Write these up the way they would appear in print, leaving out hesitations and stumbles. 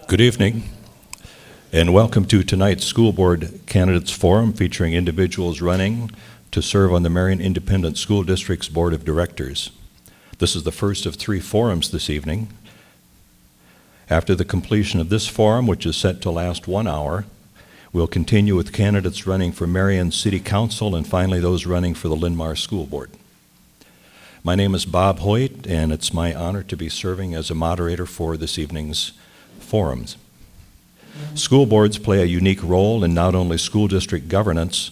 Good evening, and welcome to tonight's School Board Candidates Forum featuring individuals running to serve on the Marion Independent School District's Board of Directors. This is the first of 3 forums this evening. After the completion of this forum, which is set to last 1 hour, we'll continue with candidates running for Marion City Council and finally those running for the Linn-Mar School Board. My name is Bob Hoyt, and it's my honor to be serving as a moderator for this evening's forums. School boards play a unique role in not only school district governance,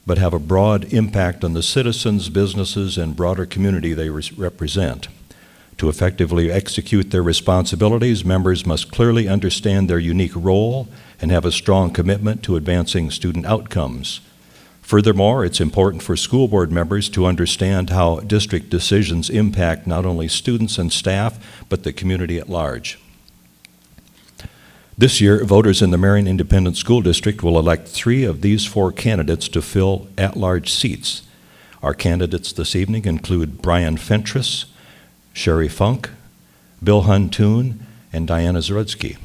but have a broad impact on the citizens, businesses, and broader community they represent. To effectively execute their responsibilities, members must clearly understand their unique role and have a strong commitment to advancing student outcomes. Furthermore, it's important for school board members to understand how district decisions impact not only students and staff, but the community at large. This year, voters in the Marion Independent School District will elect 3 of these 4 candidates to fill at-large seats. Our candidates this evening include Brian Fentress, Sherry Funk, Bill Huntoon, and Diana Zoretsky.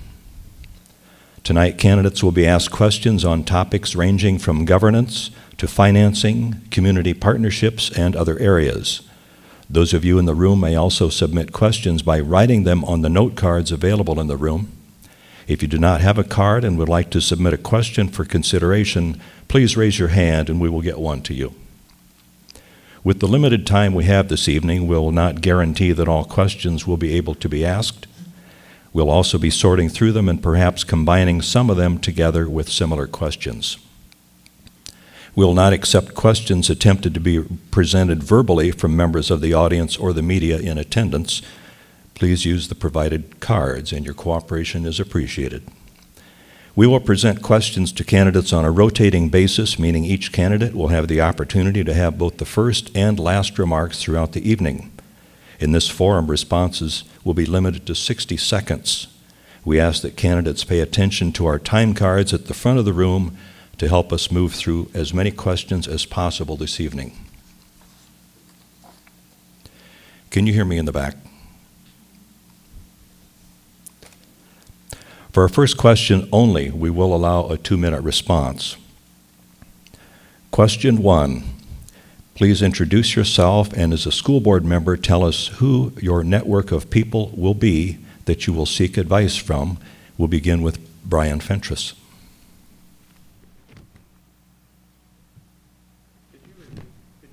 Tonight, candidates will be asked questions on topics ranging from governance to financing, community partnerships, and other areas. Those of you in the room may also submit questions by writing them on the note cards available in the room. If you do not have a card and would like to submit a question for consideration, please raise your hand and we will get one to you. With the limited time we have this evening, we will not guarantee that all questions will be able to be asked. We'll also be sorting through them and perhaps combining some of them together with similar questions. We will not accept questions attempted to be presented verbally from members of the audience or the media in attendance. Please use the provided cards, and your cooperation is appreciated. We will present questions to candidates on a rotating basis, meaning each candidate will have the opportunity to have both the first and last remarks throughout the evening. In this forum, responses will be limited to 60 seconds. We ask that candidates pay attention to our time cards at the front of the room to help us move through as many questions as possible this evening. Can you hear me in the back? For our first question only, we will allow a 2-minute response. Question 1, please introduce yourself and as a school board member, tell us who your network of people will be that you will seek advice from. We'll begin with Brian Fentress. Could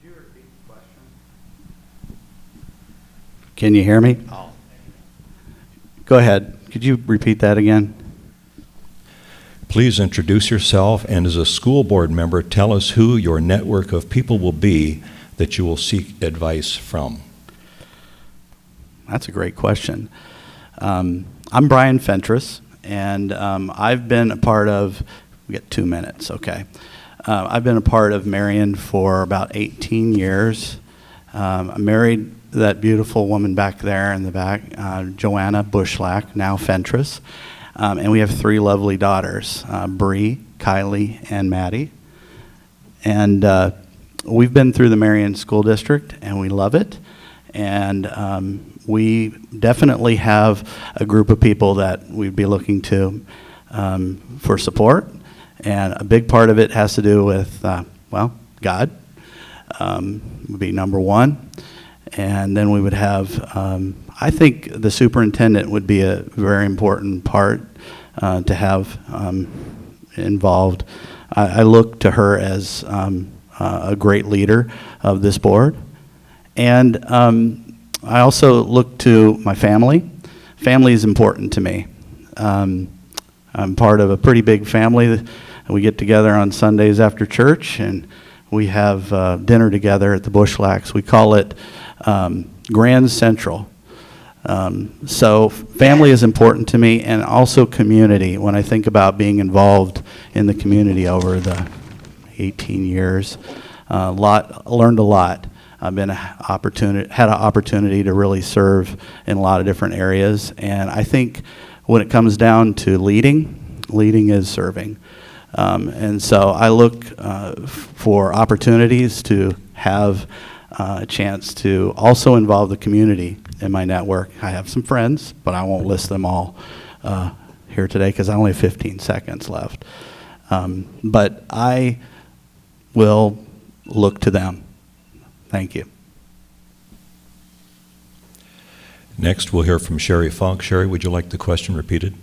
you repeat the question? Can you hear me? Oh. Go ahead. Could you repeat that again? Please introduce yourself and as a school board member, tell us who your network of people will be that you will seek advice from. That's a great question. I'm Brian Fentress, and I've been a part of, we get 2 minutes, okay. I've been a part of Marion for about 18 years. I married that beautiful woman back there in the back, Joanna Bushlack, now Fentress. And we have 3 lovely daughters, Bree, Kylie, and Maddie. And we've been through the Marion School District, and we love it. And we definitely have a group of people that we'd be looking to for support. And a big part of it has to do with, well, God would be number 1. And then we would have, I think the superintendent would be a very important part to have involved. I look to her as a great leader of this board. And I also look to my family. Family is important to me. I'm part of a pretty big family. We get together on Sundays after church, and we have dinner together at the Bushlacks. We call it Grand Central. So family is important to me, and also community. When I think about being involved in the community over the 18 years, learned a lot. I've had an opportunity to really serve in a lot of different areas, and I think when it comes down to leading is serving. And so I look for opportunities to have a chance to also involve the community in my network. I have some friends, but I won't list them all here today because I only have 15 seconds left. But I will look to them. Thank you. Next, we'll hear from Sherry Funk. Sherry, would you like the question repeated?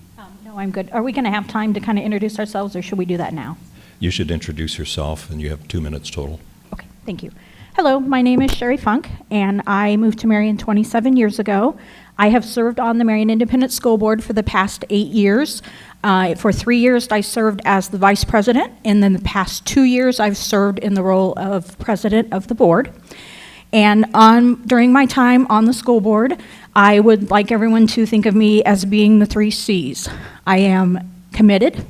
No, I'm good. Are we going to have time to kind of introduce ourselves, or should we do that now? You should introduce yourself, and you have 2 minutes total. Okay, thank you. Hello, my name is Sherry Funk, and I moved to Marion 27 years ago. I have served on the Marion Independent School Board for the past 8 years. For 3 years, I served as the vice president, and then the past 2 years, I've served in the role of president of the board. And during my time on the school board, I would like everyone to think of me as being the 3 C's. I am committed.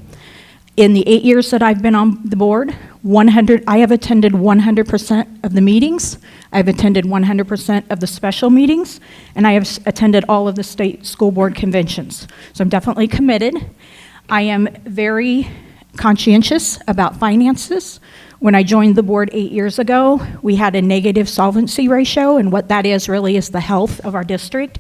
In the 8 years that I've been on the board, I have attended 100% of the meetings. I've attended 100% of the special meetings, and I have attended all of the state school board conventions. So I'm definitely committed. I am very conscientious about finances. When I joined the board 8 years ago, we had a negative solvency ratio, and what that is really is the health of our district.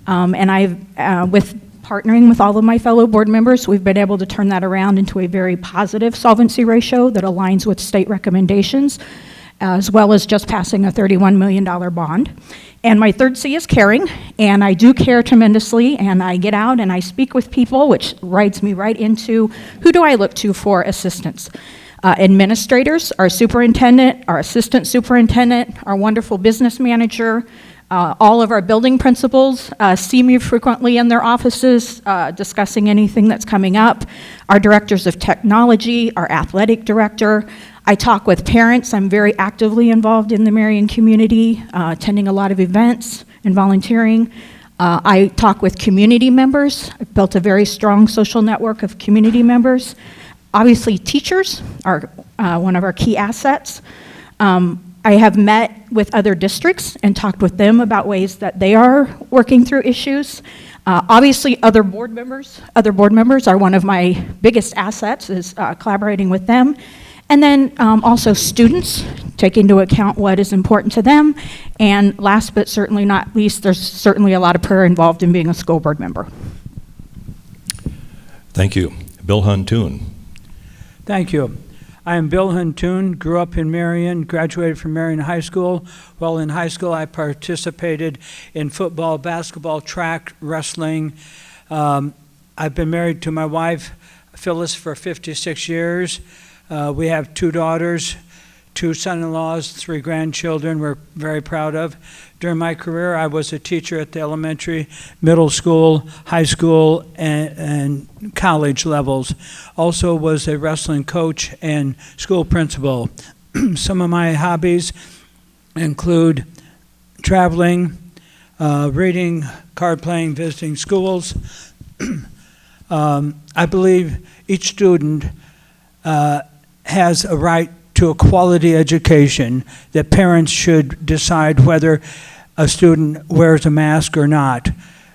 And with partnering with all of my fellow board members, we've been able to turn that around into a very positive solvency ratio that aligns with state recommendations, as well as just passing a $31 million bond. And my 3rd C is caring, and I do care tremendously, and I get out and I speak with people, which rides me right into who do I look to for assistance. Administrators, our superintendent, our assistant superintendent, our wonderful business manager, all of our building principals see me frequently in their offices discussing anything that's coming up. Our directors of technology, our athletic director. I talk with parents. I'm very actively involved in the Marion community, attending a lot of events and volunteering. I talk with community members. I've built a very strong social network of community members. Obviously, teachers are one of our key assets. I have met with other districts and talked with them about ways that they are working through issues. Obviously, other board members are one of my biggest assets, is collaborating with them. And then also students, take into account what is important to them. And last but certainly not least, there's certainly a lot of prayer involved in being a school board member. Thank you. Bill Huntoon. Thank you. I am Bill Huntoon, grew up in Marion, graduated from Marion High School. While in high school, I participated in football, basketball, track, wrestling. I've been married to my wife, Phyllis, for 56 years. We have 2 daughters, 2 son-in-laws, 3 grandchildren we're very proud of. During my career, I was a teacher at the elementary, middle school, high school, and college levels. Also was a wrestling coach and school principal. Some of my hobbies include traveling, reading, card playing, visiting schools. I believe each student has a right to a quality education, that parents should decide whether a student wears a mask or not,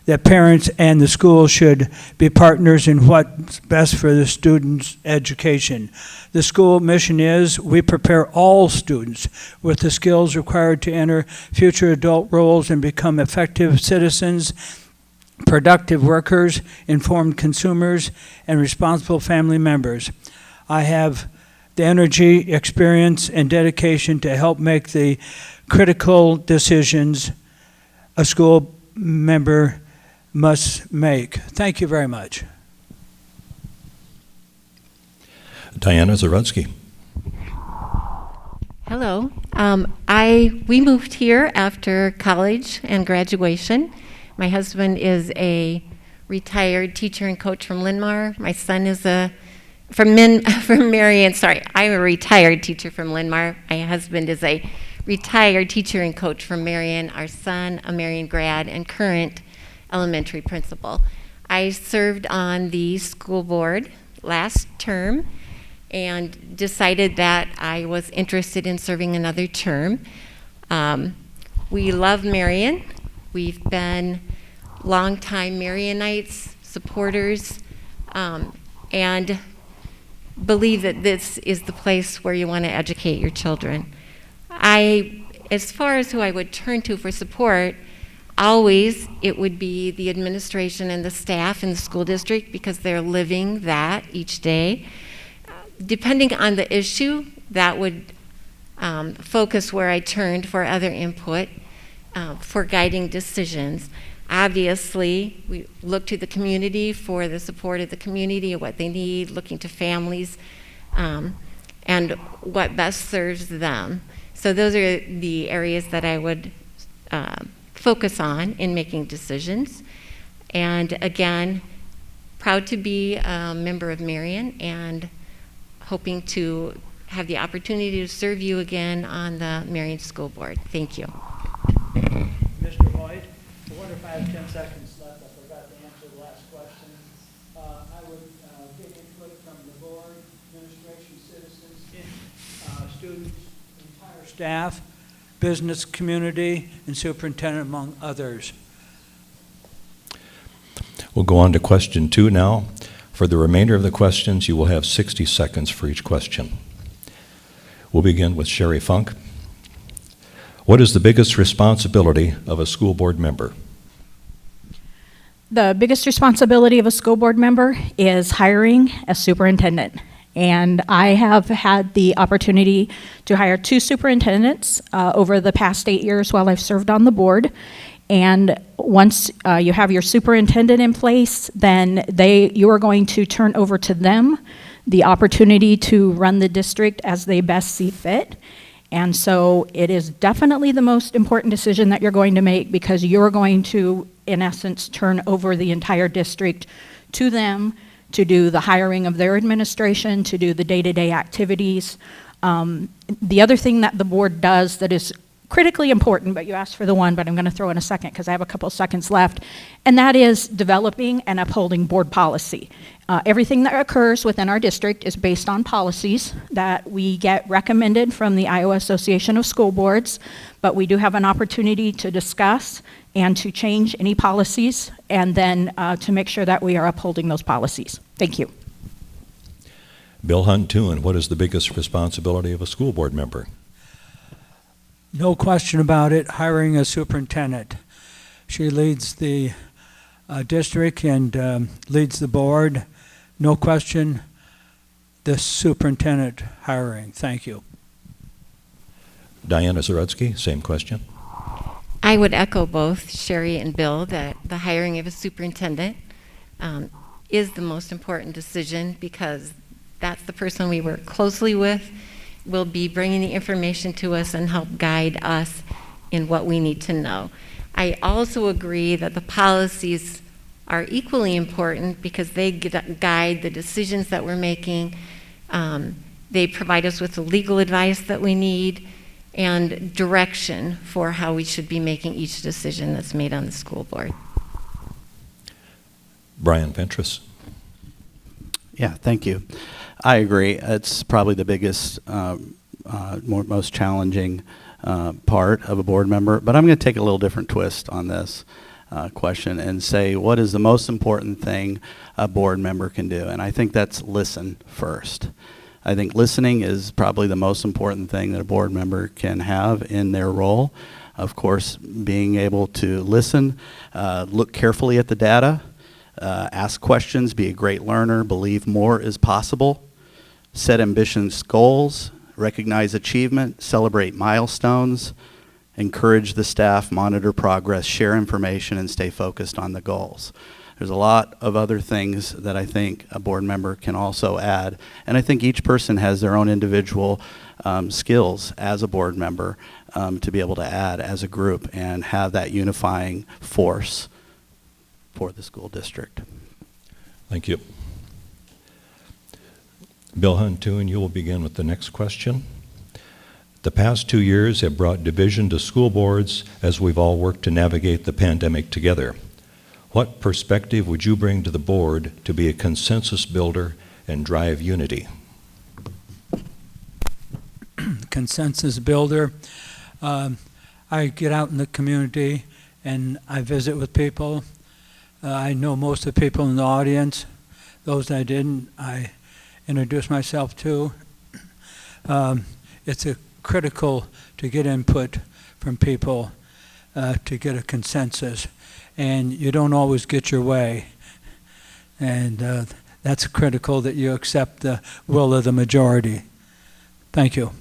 that parents and the school should be partners in what's best for the student's education. The school mission is we prepare all students with the skills required to enter future adult roles and become effective citizens, productive workers, informed consumers, and responsible family members. I have the energy, experience, and dedication to help make the critical decisions a school member must make. Thank you very much. Diana Zoretsky. Hello. We moved here after college and graduation. My husband is a retired teacher and coach from Linn-Mar. My son is from Marion. Sorry, I'm a retired teacher from Linn-Mar. My husband is a retired teacher and coach from Marion. Our son, a Marion grad and current elementary principal. I served on the school board last term and decided that I was interested in serving another term. We love Marion. We've been longtime Marionites, supporters, and believe that this is the place where you want to educate your children. As far as who I would turn to for support, Always, it would be the administration and the staff in the school district because they're living that each day. Depending on the issue, that would focus where I turned for other input for guiding decisions. Obviously, we look to the community for the support of the community and what they need, looking to families, and what best serves them. So those are the areas that I would focus on in making decisions. And again, proud to be a member of Marion and hoping to have the opportunity to serve you again on the Marion School Board. Thank you. Mr. Hoyt, I wonder if I have 10 seconds left. I forgot to answer the last question. I would get input from the board, administration, citizens, students, entire staff, business community, and superintendent, among others. We'll go on to question 2 now. For the remainder of the questions, you will have 60 seconds for each question. We'll begin with Sherry Funk. What is the biggest responsibility of a school board member? The biggest responsibility of a school board member is hiring a superintendent. And I have had the opportunity to hire 2 superintendents over the past 8 years while I've served on the board. And once you have your superintendent in place, then you are going to turn over to them the opportunity to run the district as they best see fit. And so it is definitely the most important decision that you're going to make because you're going to, in essence, turn over the entire district to them to do the hiring of their administration, to do the day-to-day activities. The other thing that the board does that is critically important, but you asked for the one, but I'm going to throw in a second because I have a couple seconds left, and that is developing and upholding board policy. Everything that occurs within our district is based on policies that we get recommended from the Iowa Association of School Boards, but we do have an opportunity to discuss and to change any policies and then to make sure that we are upholding those policies. Thank you. Bill Hunt-Toon, what is the biggest responsibility of a school board member? No question about it, hiring a superintendent. She leads the district and leads the board. No question, the superintendent hiring. Thank you. Diana Zoretsky, same question. I would echo both Sherry and Bill that the hiring of a superintendent is the most important decision because that's the person we work closely with, will be bringing the information to us and help guide us in what we need to know. I also agree that the policies are equally important because they guide the decisions that we're making. They provide us with the legal advice that we need and direction for how we should be making each decision that's made on the school board. Brian Fentress. Yeah, thank you. I agree. It's probably the biggest, most challenging part of a board member. But I'm going to take a little different twist on this question and say, what is the most important thing a board member can do? And I think that's listen first. I think listening is probably the most important thing that a board member can have in their role. Of course, being able to listen, look carefully at the data, ask questions, be a great learner, believe more is possible, set ambitious goals, recognize achievement, celebrate milestones, encourage the staff, monitor progress, share information, and stay focused on the goals. There's a lot of other things that I think a board member can also add, and I think each person has their own individual skills as a board member to be able to add as a group and have that unifying force for the school district. Thank you. Bill Hunt-Toon, you will begin with the next question. The past 2 years have brought division to school boards as we've all worked to navigate the pandemic together. What perspective would you bring to the board to be a consensus builder and drive unity? Consensus builder. I get out in the community and I visit with people. I know most of the people in the audience. Those I didn't, I introduce myself to. It's critical to get input from people to get a consensus, and you don't always get your way. And that's critical that you accept the will of the majority. Thank you.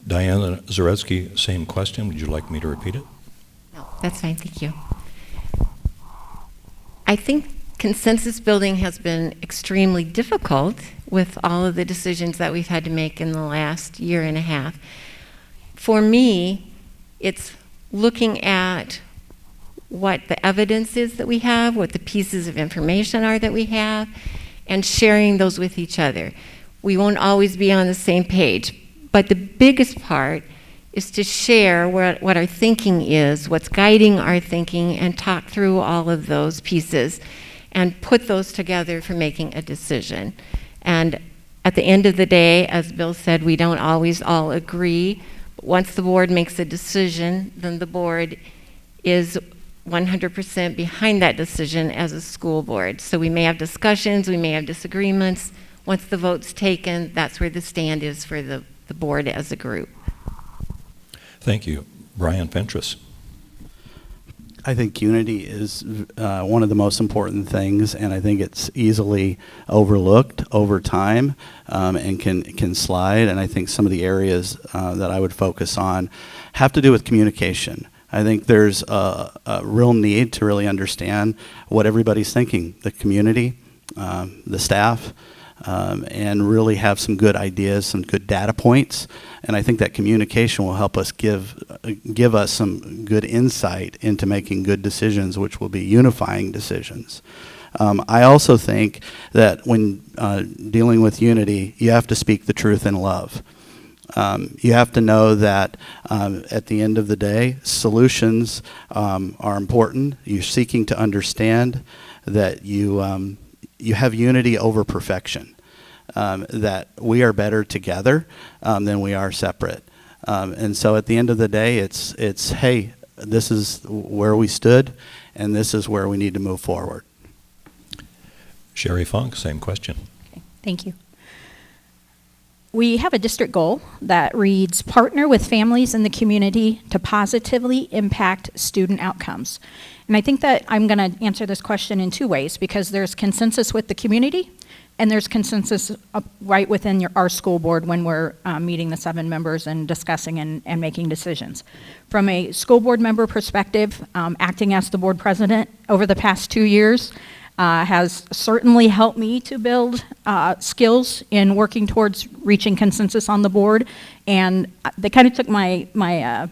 Diana Zoretsky, same question. Would you like me to repeat it? No, that's fine, thank you. I think consensus building has been extremely difficult with all of the decisions that we've had to make in the last year and a half. For me, it's looking at what the evidence is that we have, what the pieces of information are that we have, and sharing those with each other. We won't always be on the same page, but the biggest part is to share what our thinking is, what's guiding our thinking, and talk through all of those pieces and put those together for making a decision. And at the end of the day, as Bill said, we don't always all agree. But once the board makes a decision, then the board is 100% behind that decision as a school board. So we may have discussions, we may have disagreements. Once the vote's taken, that's where the stand is for the board as a group. Thank you. Brian Fentress. I think unity is one of the most important things, and I think it's easily overlooked over time and can slide. And I think some of the areas that I would focus on have to do with communication. I think there's a real need to really understand what everybody's thinking, the community, the staff, and really have some good ideas, some good data points. And I think that communication will help us give us some good insight into making good decisions, which will be unifying decisions. I also think that when dealing with unity, you have to speak the truth in love. You have to know that at the end of the day, solutions are important. You're seeking to understand that you have unity over perfection, that we are better together than we are separate. And so at the end of the day, it's hey, this is where we stood, and this is where we need to move forward. Sherry Funk, same question. Okay, thank you. We have a district goal that reads, partner with families in the community to positively impact student outcomes. And I think that I'm going to answer this question in two ways, because there's consensus with the community and there's consensus right within our school board when we're meeting the 7 members and discussing and making decisions. From a school board member perspective, acting as the board president over the past 2 years has certainly helped me to build skills in working towards reaching consensus on the board. And they kind of took my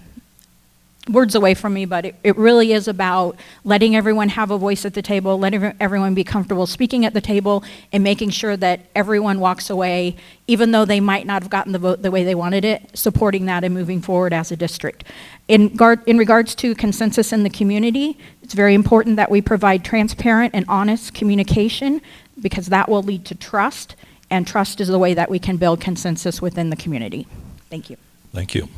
words away from me, but it really is about letting everyone have a voice at the table, letting everyone be comfortable speaking at the table, and making sure that everyone walks away, even though they might not have gotten the vote the way they wanted it, supporting that and moving forward as a district. In regards to consensus in the community, it's very important that we provide transparent and honest communication, because that will lead to trust, and trust is the way that we can build consensus within the community. Thank you. Thank you.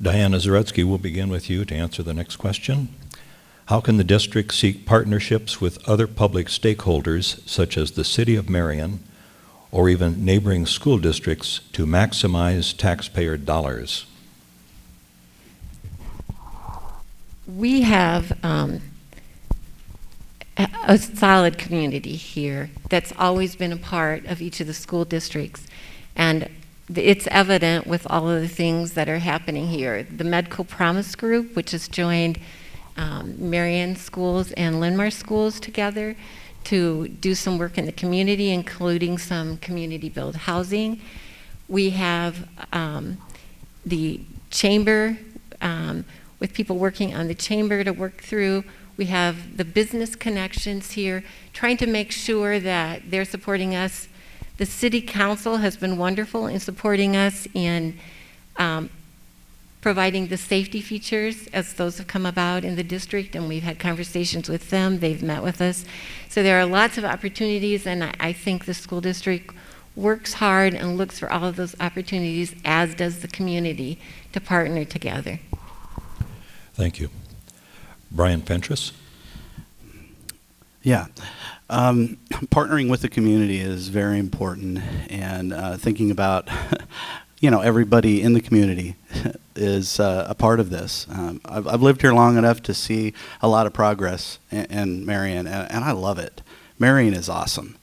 Diana Zoretsky, we'll begin with you to answer the next question. How can the district seek partnerships with other public stakeholders, such as the City of Marion, or even neighboring school districts, to maximize taxpayer dollars? We have a solid community here that's always been a part of each of the school districts. And it's evident with all of the things that are happening here. The Medical Promise Group, which has joined Marion schools and Linmar schools together to do some work in the community, including some community-built housing. We have the chamber, with people working on the chamber to work through. We have the business connections here, trying to make sure that they're supporting us. The City Council has been wonderful in supporting us in providing the safety features as those have come about in the district, and we've had conversations with them. They've met with us. So there are lots of opportunities, and I think the school district works hard and looks for all of those opportunities, as does the community, to partner together. Thank you. Brian Fentress. Yeah. Partnering with the community is very important, and thinking about, everybody in the community is a part of this. I've lived here long enough to see a lot of progress in Marion, and I love it. Marion is awesome.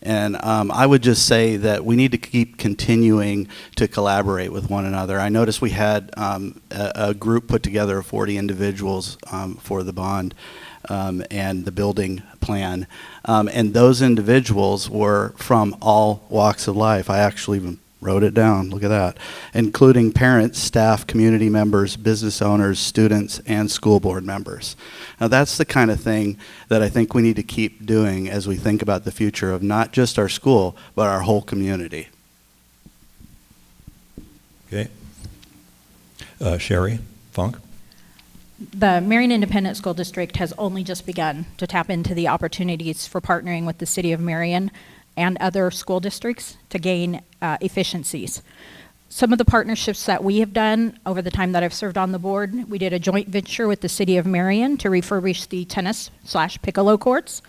And I would just say that we need to keep continuing to collaborate with one another. I noticed we had a group put together of 40 individuals for the bond and the building plan. And those individuals were from all walks of life. I actually even wrote it down, look at that, including parents, staff, community members, business owners, students, and school board members. Now that's the kind of thing that I think we need to keep doing as we think about the future of not just our school, but our whole community. Okay. Sherry Funk? The Marion Independent School District has only just begun to tap into the opportunities for partnering with the City of Marion and other school districts to gain efficiencies. Some of the partnerships that we have done over the time that I've served on the board, we did a joint venture with the City of Marion to refurbish the tennis/piccolo courts.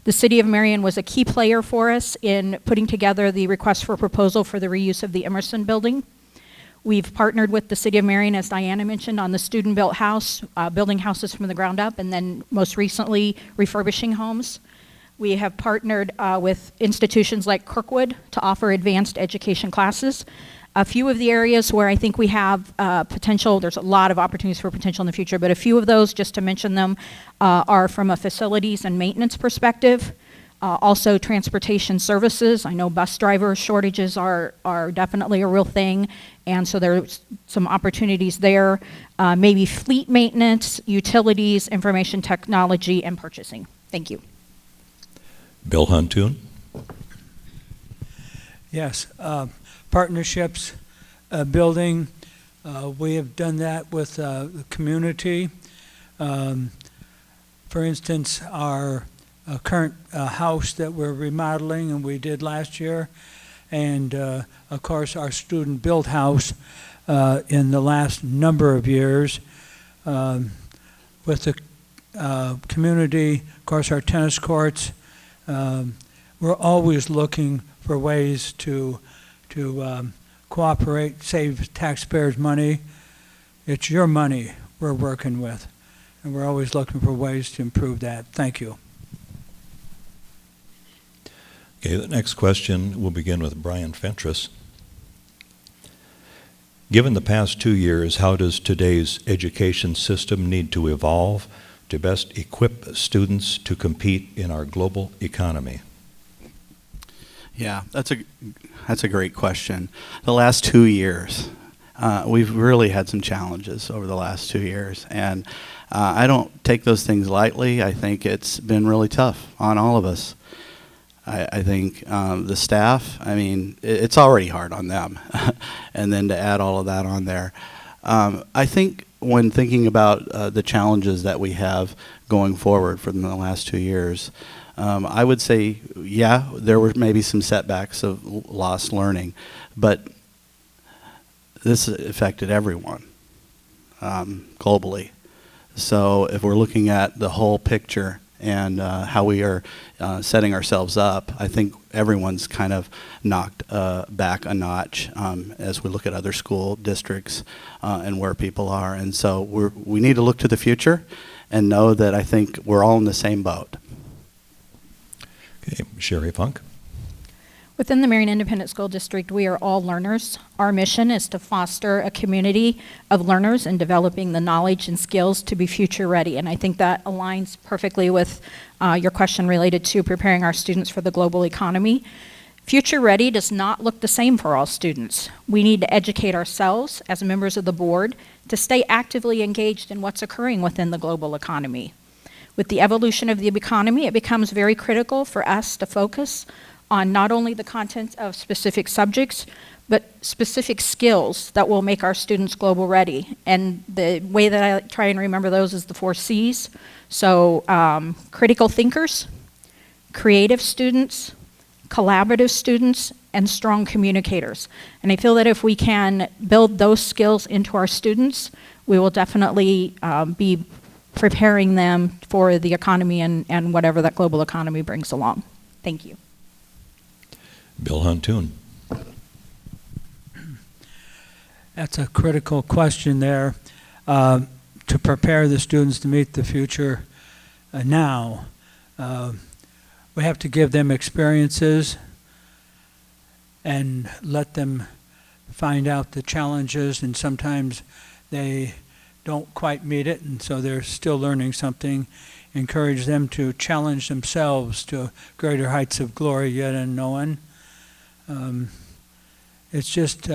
The City of Marion was a key player for us in putting together the request for proposal for the reuse of the Emerson building. We've partnered with the City of Marion, as Diana mentioned, on the student-built house, building houses from the ground up, and then most recently refurbishing homes. We have partnered with institutions like Kirkwood to offer advanced education classes. A few of the areas where I think we have potential, there's a lot of opportunities for potential in the future, but a few of those, just to mention them, are from a facilities and maintenance perspective. Also transportation services. I know bus driver shortages are definitely a real thing, and so there's some opportunities there. Maybe fleet maintenance, utilities, information technology, and purchasing. Thank you. Bill Huntoon? Yes, partnerships, building, we have done that with the community. For instance, our current house that we're remodeling, and we did last year, and of course our student-built house in the last number of years. With the community, of course our tennis courts, we're always looking for ways to cooperate, save taxpayers' money. It's your money we're working with, and we're always looking for ways to improve that. Thank you. Okay, the next question will begin with Brian Fentress. Given the past 2 years, how does today's education system need to evolve to best equip students to compete in our global economy? Yeah, that's a great question. The last 2 years, we've really had some challenges over the last 2 years, and I don't take those things lightly. I think it's been really tough on all of us. I think the staff, I mean, it's already hard on them, and then to add all of that on there. I think when thinking about the challenges that we have going forward from the last 2 years, I would say, yeah, there were maybe some setbacks of lost learning, but this affected everyone globally. So if we're looking at the whole picture and how we are setting ourselves up, I think everyone's kind of knocked back a notch as we look at other school districts and where people are. And so we need to look to the future and know that I think we're all in the same boat. Okay, Sherry Funk? Within the Marion Independent School District, we are all learners. Our mission is to foster a community of learners and developing the knowledge and skills to be future ready. And I think that aligns perfectly with your question related to preparing our students for the global economy. Future ready does not look the same for all students. We need to educate ourselves as members of the board to stay actively engaged in what's occurring within the global economy. With the evolution of the economy, it becomes very critical for us to focus on not only the content of specific subjects, but specific skills that will make our students global ready. And the way that I try and remember those is the 4 C's. So critical thinkers, creative students, collaborative students, and strong communicators. And I feel that if we can build those skills into our students, we will definitely be preparing them for the economy and whatever that global economy brings along. Thank you. Bill Huntoon? That's a critical question there. To prepare the students to meet the future now, we have to give them experiences and let them find out the challenges, and sometimes they don't quite meet it, and so they're still learning something. Encourage them to challenge themselves to greater heights of glory yet unknown. It's just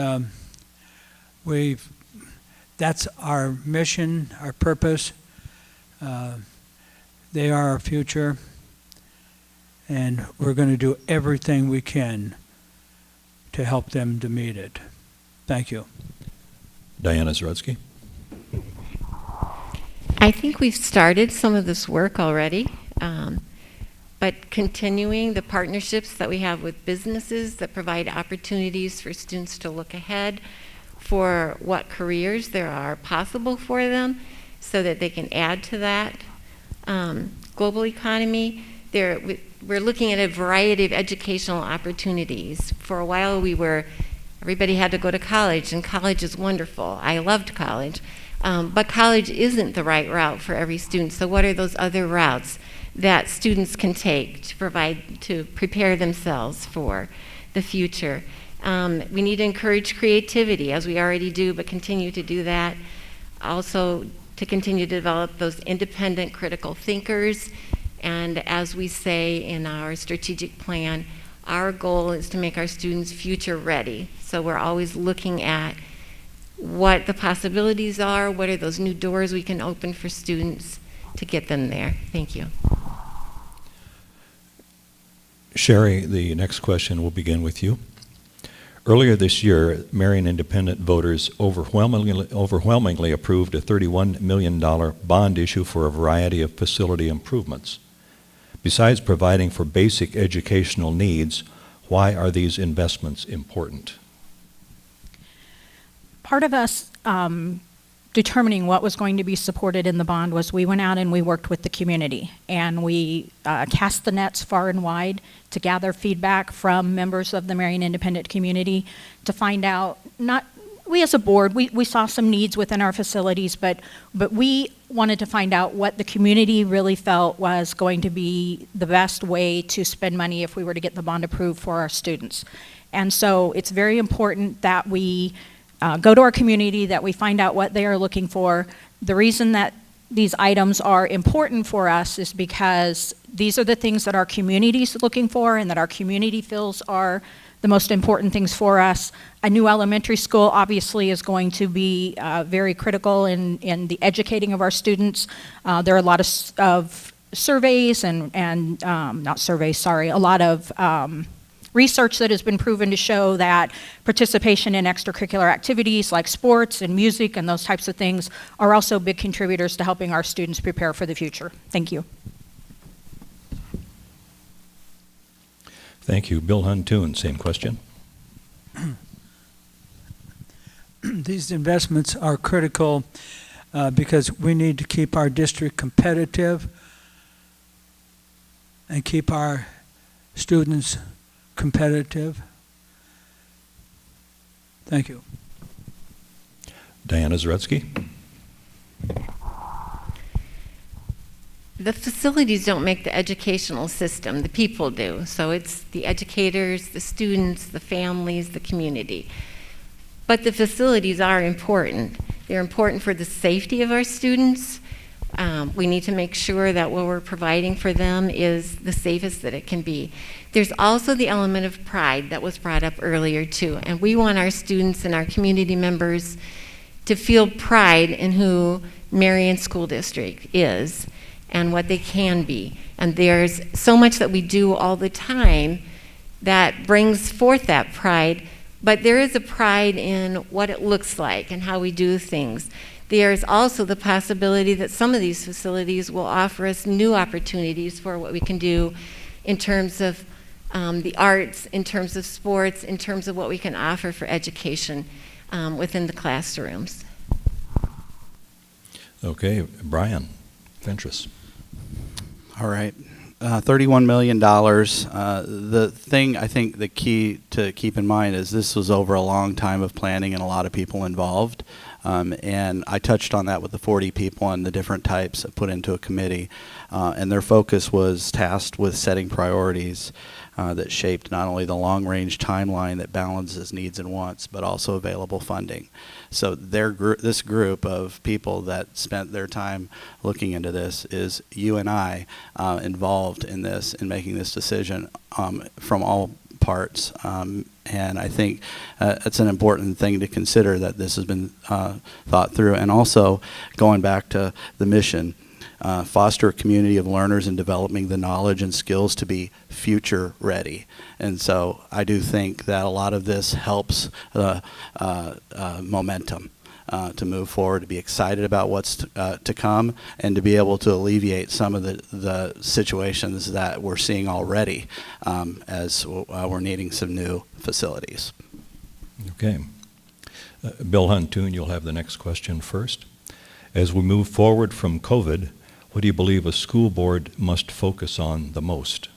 that's our mission, our purpose. They are our future, and we're going to do everything we can to help them to meet it. Thank you. Diana Zoretsky. I think we've started some of this work already, but continuing the partnerships that we have with businesses that provide opportunities for students to look ahead for what careers there are possible for them so that they can add to that global economy. We're looking at a variety of educational opportunities. For a while everybody had to go to college, and college is wonderful. I loved college. But college isn't the right route for every student. So what are those other routes that students can take to prepare themselves for the future? We need to encourage creativity, as we already do, but continue to do that. Also, to continue to develop those independent critical thinkers. And as we say in our strategic plan, our goal is to make our students future ready. So we're always looking at what the possibilities are, what are those new doors we can open for students to get them there. Thank you. Sherry, the next question will begin with you. Earlier this year, Marion Independent voters overwhelmingly approved a $31 million bond issue for a variety of facility improvements. Besides providing for basic educational needs, why are these investments important? Part of us determining what was going to be supported in the bond was we went out and we worked with the community, and we cast the nets far and wide to gather feedback from members of the Marion Independent community to find out, we as a board, we saw some needs within our facilities, but we wanted to find out what the community really felt was going to be the best way to spend money if we were to get the bond approved for our students. And so it's very important that we go to our community, that we find out what they are looking for. The reason that these items are important for us is because these are the things that our community is looking for and that our community feels are the most important things for us. A new elementary school obviously is going to be very critical in the educating of our students. There are a lot of surveys and not surveys, sorry, a lot of research that has been proven to show that participation in extracurricular activities like sports and music and those types of things are also big contributors to helping our students prepare for the future. Thank you. Thank you. Bill Huntoon, same question. These investments are critical because we need to keep our district competitive and keep our students competitive. Thank you. Diana Zoretsky. The facilities don't make the educational system, the people do. So it's the educators, the students, the families, the community. But the facilities are important. They're important for the safety of our students. We need to make sure that what we're providing for them is the safest that it can be. There's also the element of pride that was brought up earlier too, and we want our students and our community members to feel pride in who Marion School District is and what they can be. And there's so much that we do all the time that brings forth that pride, but there is a pride in what it looks like and how we do things. There's also the possibility that some of these facilities will offer us new opportunities for what we can do in terms of the arts, in terms of sports, in terms of what we can offer for education within the classrooms. Okay, Brian Fentress. All right. $31 million. The thing, I think the key to keep in mind is this was over a long time of planning and a lot of people involved. And I touched on that with the 40 people and the different types put into a committee. And their focus was tasked with setting priorities that shaped not only the long-range timeline that balances needs and wants, but also available funding. So this group of people that spent their time looking into this is you and I involved in this, in making this decision from all parts. And I think it's an important thing to consider that this has been thought through. And also, going back to the mission, foster a community of learners and developing the knowledge and skills to be future ready. And so I do think that a lot of this helps momentum to move forward, to be excited about what's to come, and to be able to alleviate some of the situations that we're seeing already as we're needing some new facilities. Okay. Bill Huntoon, you'll have the next question first. As we move forward from COVID, what do you believe a school board must focus on the most?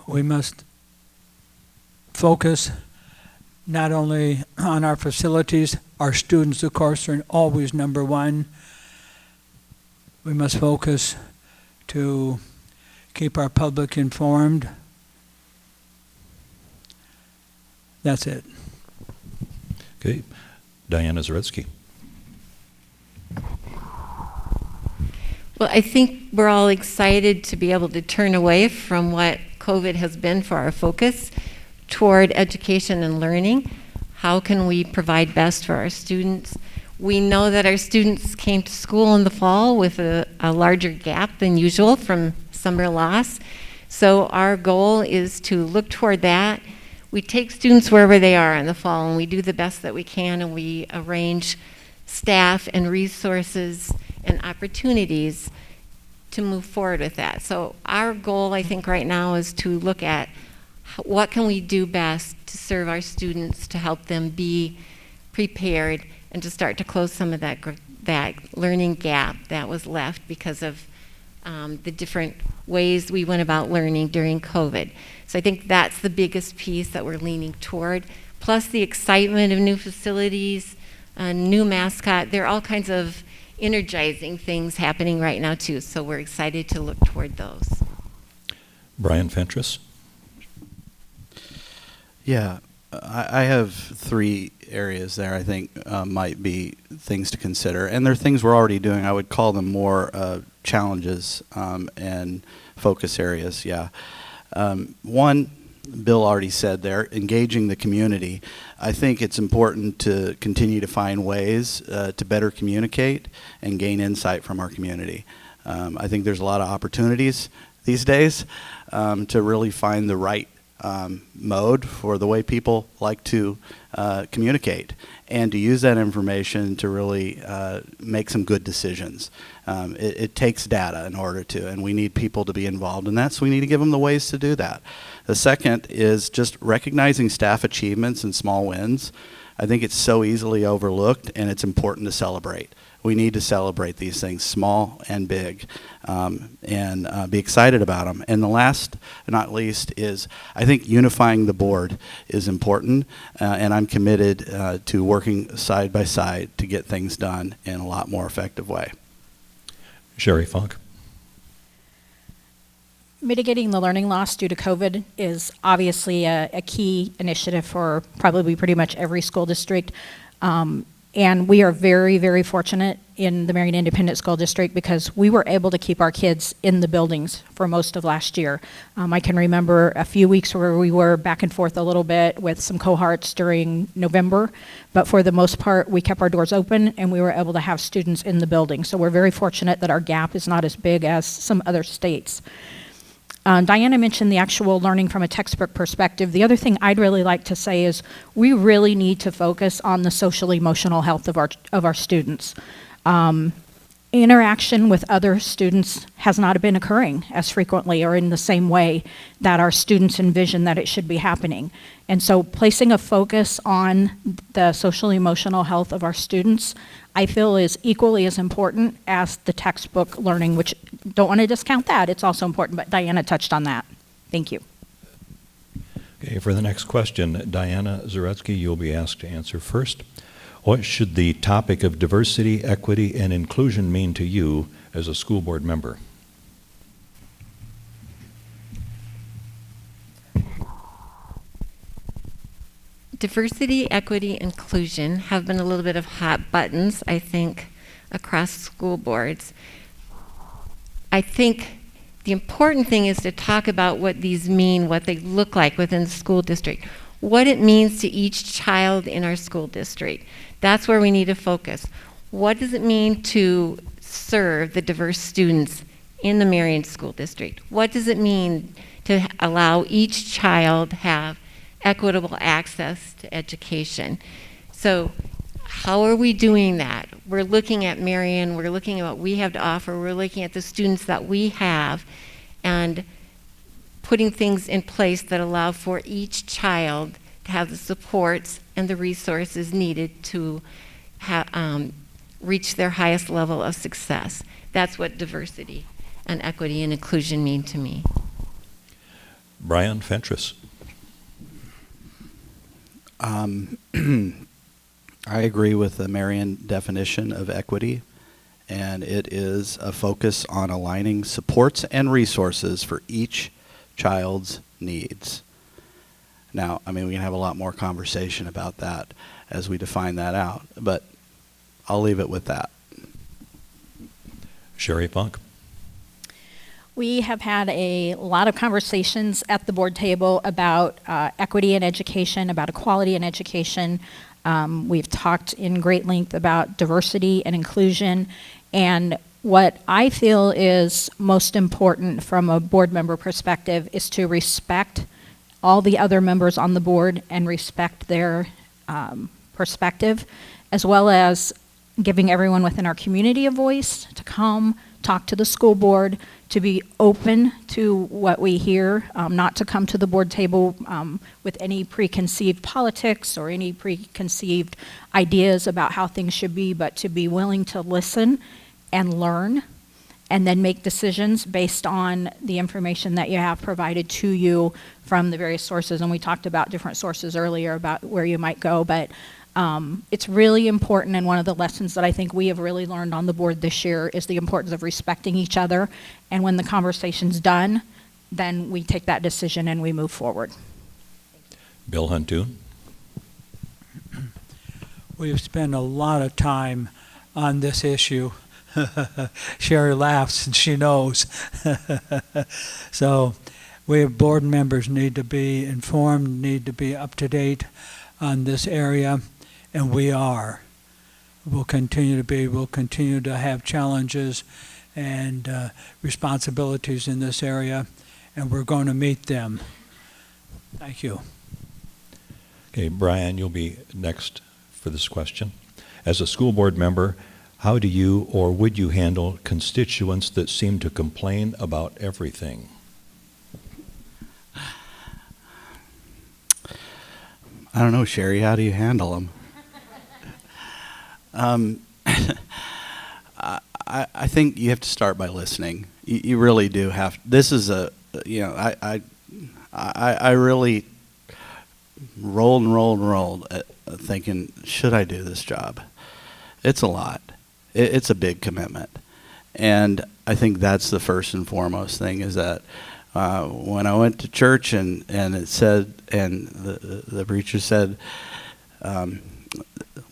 We must focus not only on our facilities, our students, of course, are always number one. We must focus to keep our public informed. That's it. Okay. Diana Zoretsky. Well, I think we're all excited to be able to turn away from what COVID has been for our focus toward education and learning. How can we provide best for our students? We know that our students came to school in the fall with a larger gap than usual from summer loss. So our goal is to look toward that. We take students wherever they are in the fall, and we do the best that we can, and we arrange staff and resources and opportunities to move forward with that. So our goal, I think, right now is to look at what can we do best to serve our students, to help them be prepared, and to start to close some of that learning gap that was left because of the different ways we went about learning during COVID. So I think that's the biggest piece that we're leaning toward, plus the excitement of new facilities, new mascot. There are all kinds of energizing things happening right now too, so we're excited to look toward those. Brian Fentress. Yeah, I have 3 areas there I think might be things to consider, and they're things we're already doing. I would call them more challenges and focus areas, yeah. One, Bill already said there, engaging the community. I think it's important to continue to find ways to better communicate and gain insight from our community. I think there's a lot of opportunities these days to really find the right mode for the way people like to communicate, and to use that information to really make some good decisions. It takes data in order to, and we need people to be involved in that, so we need to give them the ways to do that. The second is just recognizing staff achievements and small wins. I think it's so easily overlooked, and it's important to celebrate. We need to celebrate these things, small and big, and be excited about them. And the last, but not least, is I think unifying the board is important, and I'm committed to working side by side to get things done in a lot more effective way. Sherry Funk. Mitigating the learning loss due to COVID is obviously a key initiative for probably pretty much every school district. And we are very, very fortunate in the Marion Independent School District because we were able to keep our kids in the buildings for most of last year. I can remember a few weeks where we were back and forth a little bit with some cohorts during November, but for the most part, we kept our doors open and we were able to have students in the building. So we're very fortunate that our gap is not as big as some other states. Diana mentioned the actual learning from a textbook perspective. The other thing I'd really like to say is we really need to focus on the social emotional health of our students. interaction with other students has not been occurring as frequently or in the same way that our students envision that it should be happening. And so placing a focus on the social emotional health of our students, I feel is equally as important as the textbook learning, which don't want to discount that. It's also important, but Diana touched on that. Thank you. Okay, for the next question, Diana Zoretsky, you'll be asked to answer first. What should the topic of diversity, equity, and inclusion mean to you as a school board member? Diversity, equity, inclusion have been a little bit of hot buttons, I think, across school boards. I think the important thing is to talk about what these mean, what they look like within the school district, what it means to each child in our school district. That's where we need to focus. What does it mean to serve the diverse students in the Marion School District? What does it mean to allow each child have equitable access to education? So how are we doing that? We're looking at Marion, we're looking at what we have to offer, we're looking at the students that we have, and putting things in place that allow for each child to have the supports and the resources needed to reach their highest level of success. That's what diversity and equity and inclusion mean to me. Brian Fentress. I agree with the Marion definition of equity, and it is a focus on aligning supports and resources for each child's needs. Now, I mean, we can have a lot more conversation about that as we define that out, but I'll leave it with that. Sherry Funk. We have had a lot of conversations at the board table about equity in education, about equality in education. We've talked in great length about diversity and inclusion, and what I feel is most important from a board member perspective is to respect all the other members on the board and respect their perspective, as well as giving everyone within our community a voice to come talk to the school board, to be open to what we hear, not to come to the board table with any preconceived politics or any preconceived ideas about how things should be, but to be willing to listen and learn and then make decisions based on the information that you have provided to you from the various sources. And we talked about different sources earlier about where you might go, but it's really important, and one of the lessons that I think we have really learned on the board this year is the importance of respecting each other, and when the conversation's done, then we take that decision and we move forward. Bill Huntoon. We've spent a lot of time on this issue. Sherry laughs and she knows. So we have board members need to be informed, need to be up to date on this area, and we are. We'll continue to be. We'll continue to have challenges and responsibilities in this area, and we're going to meet them. Thank you. Okay, Brian, you'll be next for this question. As a school board member, how do you or would you handle constituents that seem to complain about everything? I don't know, Sherry, how do you handle them? I think you have to start by listening. You really do have. This is a, you know, I really rolled thinking, should I do this job? It's a lot. It's a big commitment. And I think that's the first and foremost thing is that when I went to church and it said, and the preacher said, I'm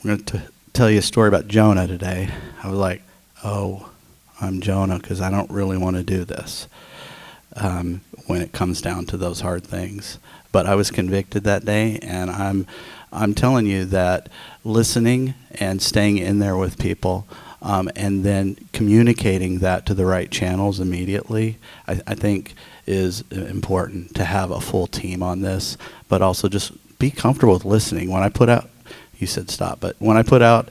going to tell you a story about Jonah today. I was like, oh, I'm Jonah because I don't really want to do this when it comes down to those hard things. But I was convicted that day, and I'm telling you that listening and staying in there with people and then communicating that to the right channels immediately, I think is important to have a full team on this, but also just be comfortable with listening. When I put out, you said stop, but when I put out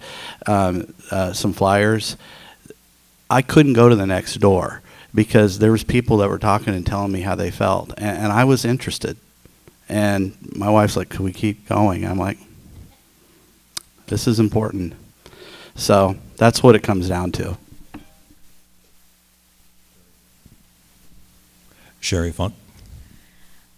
some flyers, I couldn't go to the next door because there was people that were talking and telling me how they felt, and I was interested. And my wife's like, "Can we keep going?" I'm like, "This is important." So that's what it comes down to. Sherry Funk.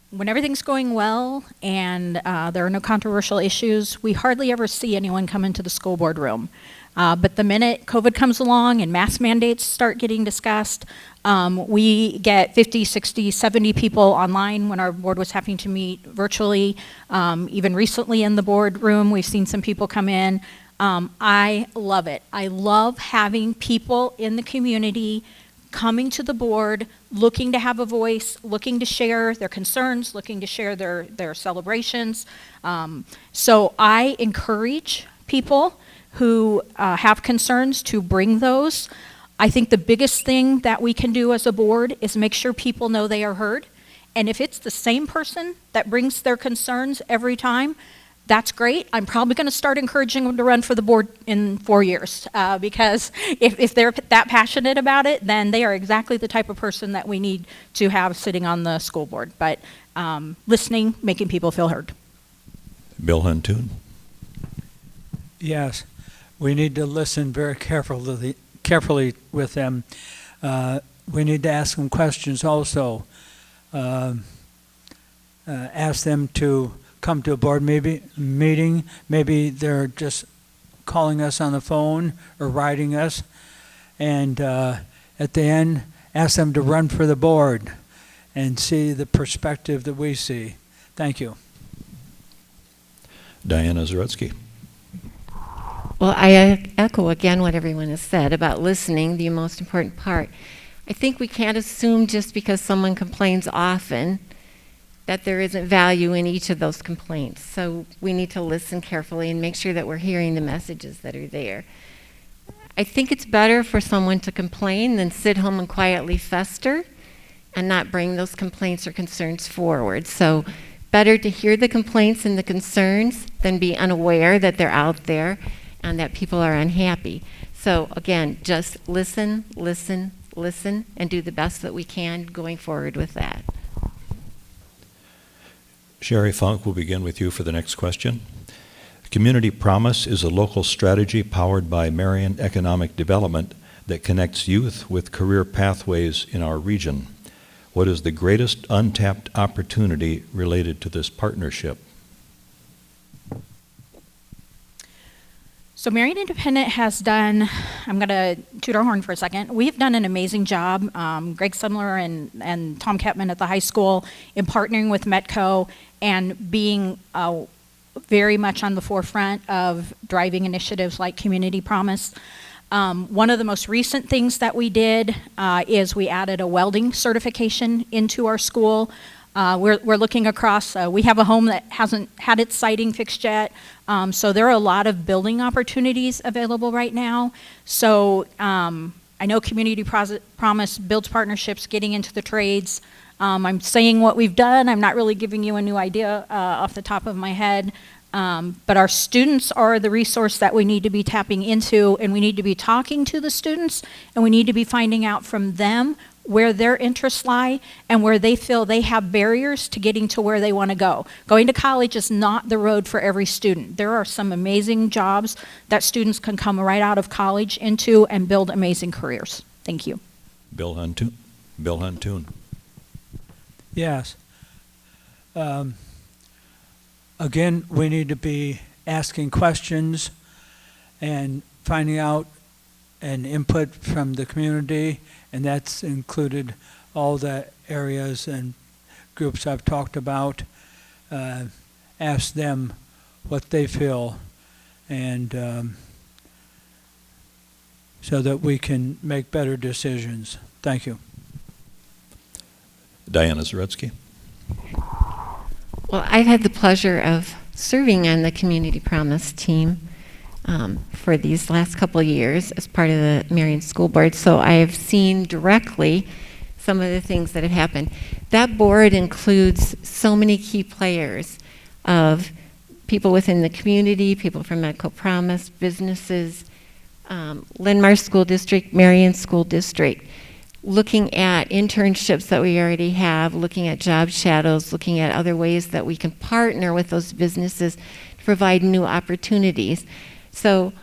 When everything's going well and there are no controversial issues, we hardly ever see anyone come into the school board room. But the minute COVID comes along and mask mandates start getting discussed, we get 50, 60, 70 people online when our board was having to meet virtually. Even recently in the boardroom, we've seen some people come in. I love it. I love having people in the community coming to the board, looking to have a voice, looking to share their concerns, looking to share their celebrations. So I encourage people who have concerns to bring those. I think the biggest thing that we can do as a board is make sure people know they are heard. And if it's the same person that brings their concerns every time, that's great. I'm probably going to start encouraging them to run for the board in 4 years because if they're that passionate about it, then they are exactly the type of person that we need to have sitting on the school board. But listening, making people feel heard. Bill Huntoon. Yes, we need to listen very carefully with them. We need to ask them questions also. Ask them to come to a board meeting. Maybe they're just calling us on the phone or writing us. And at the end, ask them to run for the board and see the perspective that we see. Thank you. Diana Zoretsky. Well, I echo again what everyone has said about listening, the most important part. I think we can't assume just because someone complains often that there isn't value in each of those complaints. So we need to listen carefully and make sure that we're hearing the messages that are there. I think it's better for someone to complain than sit home and quietly fester and not bring those complaints or concerns forward. So better to hear the complaints and the concerns than be unaware that they're out there and that people are unhappy. So again, just listen, listen, listen, and do the best that we can going forward with that. Sherry Funk, we'll begin with you for the next question. Community Promise is a local strategy powered by Marion Economic Development that connects youth with career pathways in our region. What is the greatest untapped opportunity related to this partnership? So Marion Independent has done, I'm going to toot our horn for a second, we've done an amazing job, Greg Sumler and Tom Ketman at the high school, in partnering with Metco and being very much on the forefront of driving initiatives like Community Promise. One of the most recent things that we did is we added a welding certification into our school. We're looking across, we have a home that hasn't had its siding fixed yet, so there are a lot of building opportunities available right now. So I know Community Promise builds partnerships, getting into the trades. I'm saying what we've done. I'm not really giving you a new idea off the top of my head. But our students are the resource that we need to be tapping into, and we need to be talking to the students, and we need to be finding out from them where their interests lie and where they feel they have barriers to getting to where they want to go. Going to college is not the road for every student. There are some amazing jobs that students can come right out of college into and build amazing careers. Thank you. Bill Huntoon. Bill Huntoon. Yes. Again, we need to be asking questions and finding out and input from the community, and that's included all the areas and groups I've talked about. Ask them what they feel, and so that we can make better decisions. Thank you. Diana Zoretsky. Well, I've had the pleasure of serving on the Community Promise team for these last couple of years as part of the Marion School Board, so I have seen directly some of the things that have happened. That board includes so many key players of people within the community, people from Medical Promise, businesses, Linmar School District, Marion School District, looking at internships that we already have, looking at job shadows, looking at other ways that we can partner with those businesses to provide new opportunities. So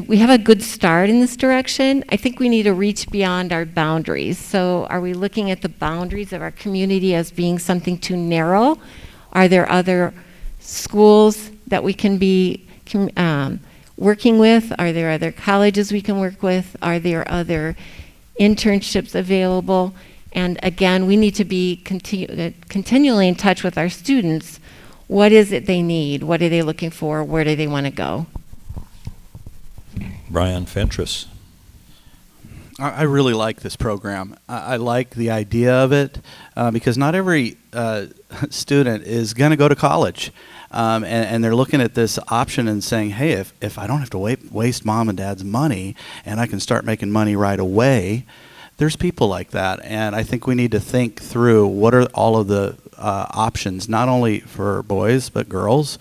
we have a good start in this direction. I think we need to reach beyond our boundaries. So are we looking at the boundaries of our community as being something too narrow? Are there other schools that we can be working with? Are there other colleges we can work with? Are there other internships available? And again, we need to be continually in touch with our students. What is it they need? What are they looking for? Where do they want to go? Brian Fentress. I really like this program. I like the idea of it because not every student is going to go to college. And they're looking at this option and saying, hey, if I don't have to waste mom and dad's money and I can start making money right away, there's people like that. And I think we need to think through what are all of the options, not only for boys, but girls.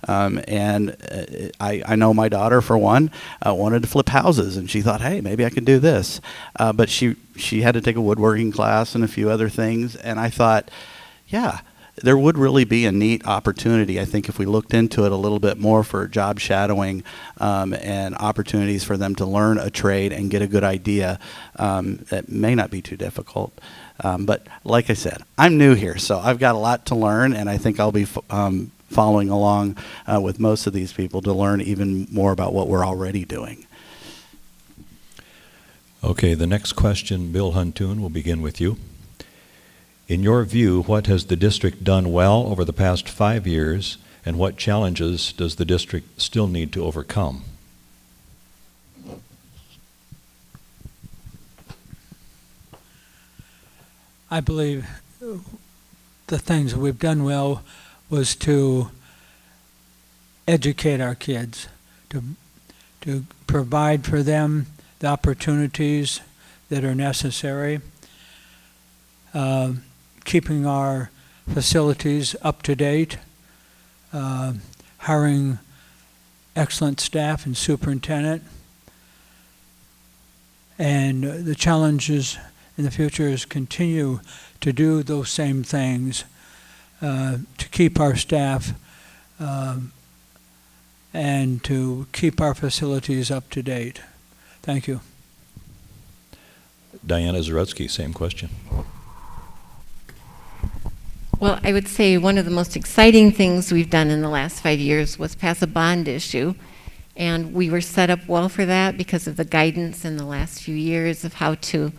I know my daughter, for one, wanted to flip houses, and she thought, hey, maybe I could do this. But she had to take a woodworking class and a few other things, and I thought, yeah, there would really be a neat opportunity, I think, if we looked into it a little bit more for job shadowing and opportunities for them to learn a trade and get a good idea. It may not be too difficult. But like I said, I'm new here, so I've got a lot to learn, and I think I'll be following along with most of these people to learn even more about what we're already doing. Okay, the next question, Bill Huntoon, will begin with you. In your view, what has the district done well over the past 5 years, and what challenges does the district still need to overcome? I believe the things that we've done well was to educate our kids, to provide for them the opportunities that are necessary, keeping our facilities up to date, hiring excellent staff and superintendent. And the challenges in the future is continue to do those same things, to keep our staff and to keep our facilities up to date. Thank you. Diana Zoretsky, same question. Well, I would say one of the most exciting things we've done in the last 5 years was pass a bond issue. And we were set up well for that because of the guidance in the last few years of how to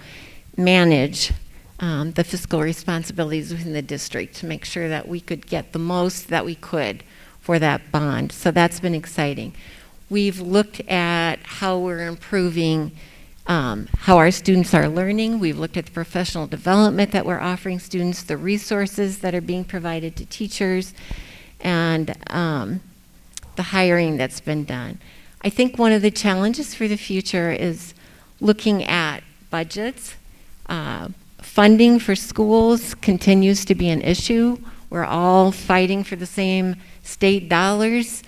manage the fiscal responsibilities within the district to make sure that we could get the most that we could for that bond. So that's been exciting. We've looked at how we're improving how our students are learning. We've looked at the professional development that we're offering students, the resources that are being provided to teachers, and the hiring that's been done. I think one of the challenges for the future is looking at budgets. Funding for schools continues to be an issue. We're all fighting for the same state dollars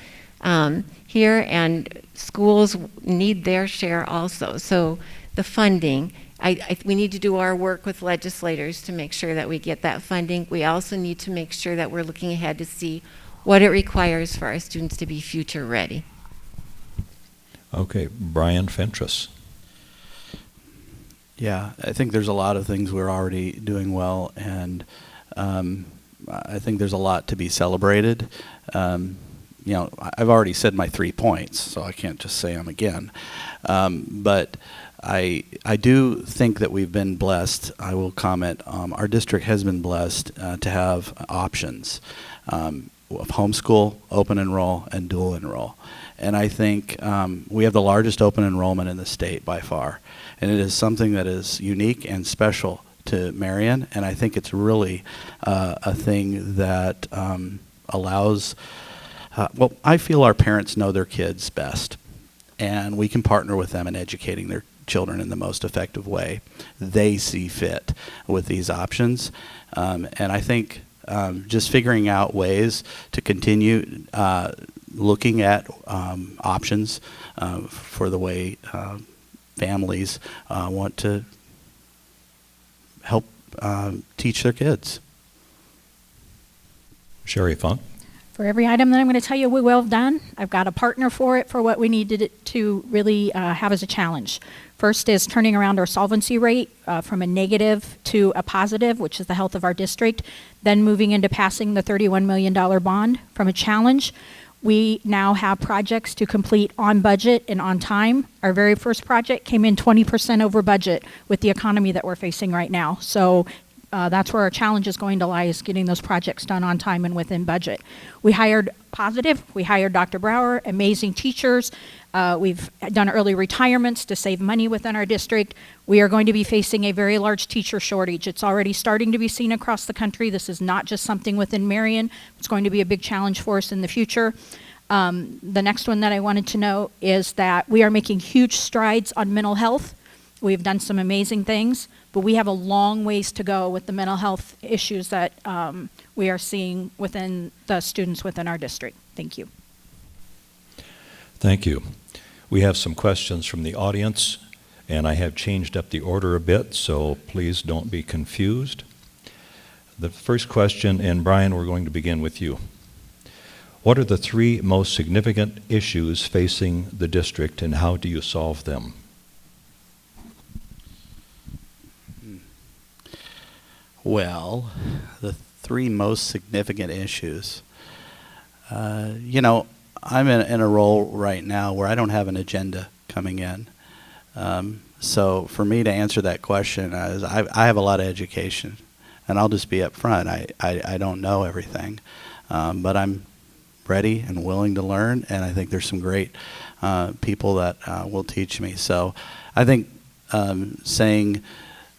here, and schools need their share also. So the funding, we need to do our work with legislators to make sure that we get that funding. We also need to make sure that we're looking ahead to see what it requires for our students to be future ready. Okay, Brian Fentress. Yeah, I think there's a lot of things we're already doing well, and I think there's a lot to be celebrated. You know, I've already said my 3 points, so I can't just say them again. But I do think that we've been blessed. I will comment. Our district has been blessed to have options of homeschool, open enroll, and dual enroll. And I think we have the largest open enrollment in the state by far. And it is something that is unique and special to Marion. And I think it's really a thing that allows, well, I feel our parents know their kids best. And we can partner with them in educating their children in the most effective way they see fit with these options. And I think just figuring out ways to continue looking at options for the way families want to help teach their kids. Sherry Funk? For every item that I'm going to tell you we will have done, I've got a partner for it for what we needed it to really have as a challenge. First is turning around our solvency rate from a negative to a positive, which is the health of our district, then moving into passing the $31 million bond. From a challenge, we now have projects to complete on budget and on time. Our very first project came in 20% over budget with the economy that we're facing right now. So that's where our challenge is going to lie, is getting those projects done on time and within budget. We hired Dr. Brower, amazing teachers. We've done early retirements to save money within our district. We are going to be facing a very large teacher shortage. It's already starting to be seen across the country. This is not just something within Marion. It's going to be a big challenge for us in the future. The next one that I wanted to know is that we are making huge strides on mental health. We've done some amazing things, but we have a long ways to go with the mental health issues that we are seeing within the students within our district. Thank you. Thank you. We have some questions from the audience, and I have changed up the order a bit, so please don't be confused. The first question, and Brian, we're going to begin with you. What are the three most significant issues facing the district, and how do you solve them? Well, the three most significant issues. I'm in a role right now where I don't have an agenda coming in. So for me to answer that question, I have a lot of education, and I'll just be up front. I don't know everything, but I'm ready and willing to learn, and I think there's some great people that will teach me. So I think saying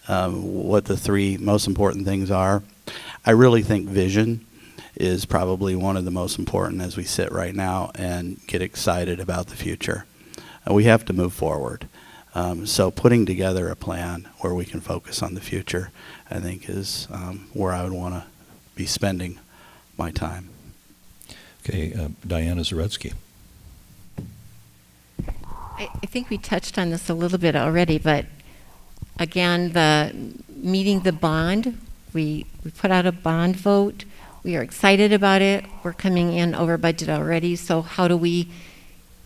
what the three most important things are, I really think vision is probably one of the most important as we sit right now and get excited about the future. We have to move forward. So putting together a plan where we can focus on the future, I think, is where I would want to be spending my time. Okay, Diana Zoretsky. I think we touched on this a little bit already, but again, meeting the bond, we put out a bond vote. We are excited about it. We're coming in over budget already, so how do we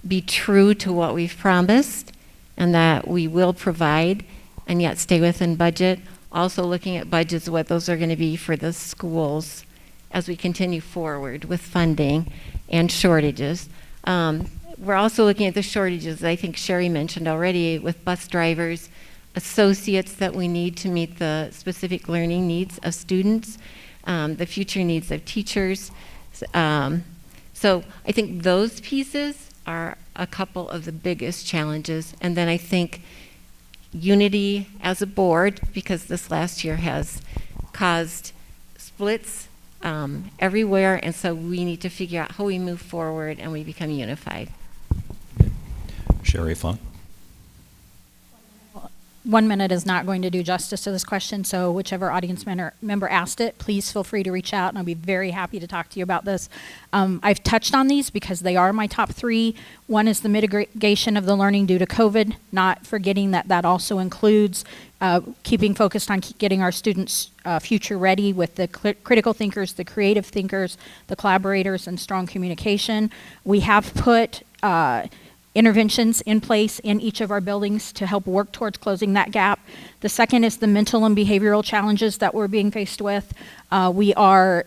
be true to what we've promised and that we will provide and yet stay within budget? Also looking at budgets, what those are going to be for the schools as we continue forward with funding and shortages. We're also looking at the shortages I think Sherry mentioned already with bus drivers, associates that we need to meet the specific learning needs of students, the future needs of teachers. So I think those pieces are a couple of the biggest challenges. And then I think unity as a board, because this last year has caused splits everywhere, and so we need to figure out how we move forward and we become unified. Sherry Funk. 1 minute is not going to do justice to this question, so whichever audience member asked it, please feel free to reach out, and I'll be very happy to talk to you about this. I've touched on these because they are my top three. One is the mitigation of the learning due to COVID, not forgetting that that also includes keeping focused on getting our students future ready with the critical thinkers, the creative thinkers, the collaborators, and strong communication. We have put interventions in place in each of our buildings to help work towards closing that gap. The second is the mental and behavioral challenges that we're being faced with. We've hired